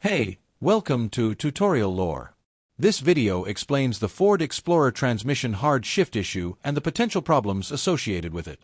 Hey, welcome to Tutorial Lore. This video explains the Ford Explorer transmission hard shift issue and the potential problems associated with it.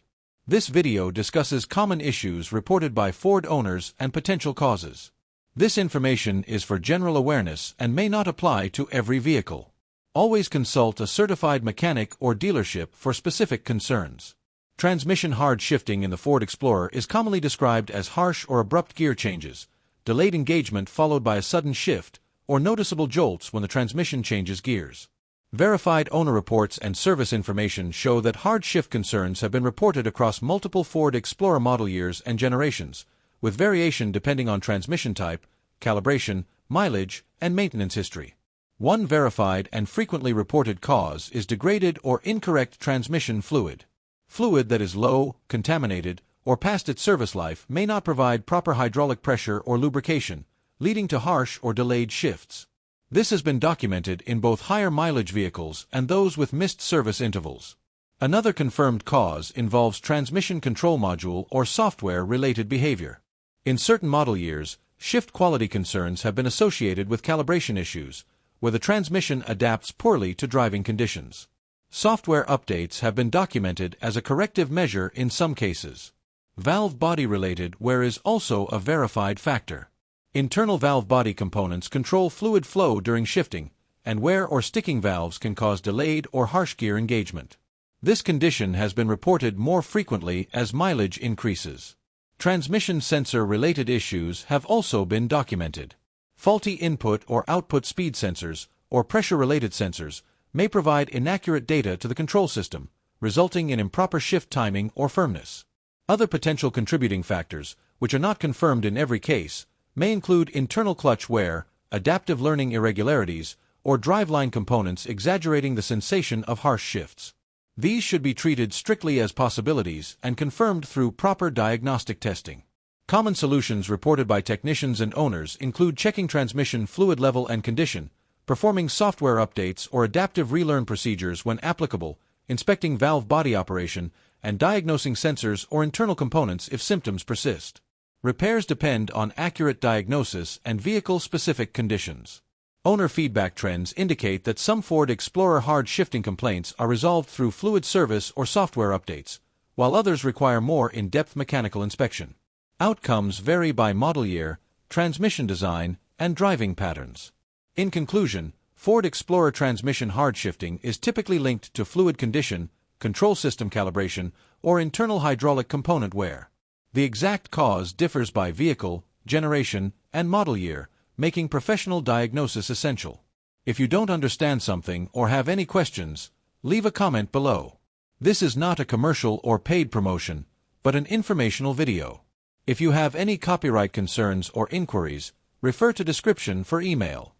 This video discusses common issues reported by Ford owners and potential causes. This information is for general awareness and may not apply to every vehicle. Always consult a certified mechanic or dealership for specific concerns. Transmission hard shifting in the Ford Explorer is commonly described as harsh or abrupt gear changes, delayed engagement followed by a sudden shift, or noticeable jolts when the transmission changes gears. Verified owner reports and service information show that hard shift concerns have been reported across multiple Ford Explorer model years and generations, with variation depending on transmission type, calibration, mileage, and maintenance history. One verified and frequently reported cause is degraded or incorrect transmission fluid. Fluid that is low, contaminated, or past its service life may not provide proper hydraulic pressure or lubrication, leading to harsh or delayed shifts. This has been documented in both higher mileage vehicles and those with missed service intervals. Another confirmed cause involves transmission control module or software-related behavior. In certain model years, shift quality concerns have been associated with calibration issues, where the transmission adapts poorly to driving conditions. Software updates have been documented as a corrective measure in some cases. Valve body-related wear is also a verified factor. Internal valve body components control fluid flow during shifting, and wear or sticking valves can cause delayed or harsh gear engagement. This condition has been reported more frequently as mileage increases. Transmission sensor-related issues have also been documented. Faulty input or output speed sensors, or pressure-related sensors, may provide inaccurate data to the control system, resulting in improper shift timing or firmness. Other potential contributing factors, which are not confirmed in every case, may include internal clutch wear, adaptive learning irregularities, or driveline components exaggerating the sensation of harsh shifts. These should be treated strictly as possibilities and confirmed through proper diagnostic testing. Common solutions reported by technicians and owners include checking transmission fluid level and condition, performing software updates or adaptive relearn procedures when applicable, inspecting valve body operation, and diagnosing sensors or internal components if symptoms persist. Repairs depend on accurate diagnosis and vehicle-specific conditions. Owner feedback trends indicate that some Ford Explorer hard shifting complaints are resolved through fluid service or software updates, while others require more in-depth mechanical inspection. Outcomes vary by model year, transmission design, and driving patterns. In conclusion, Ford Explorer transmission hard shifting is typically linked to fluid condition, control system calibration, or internal hydraulic component wear. The exact cause differs by vehicle, generation, and model year, making professional diagnosis essential. If you don't understand something or have any questions, leave a comment below. This is not a commercial or paid promotion, but an informational video. If you have any copyright concerns or inquiries, refer to description for email.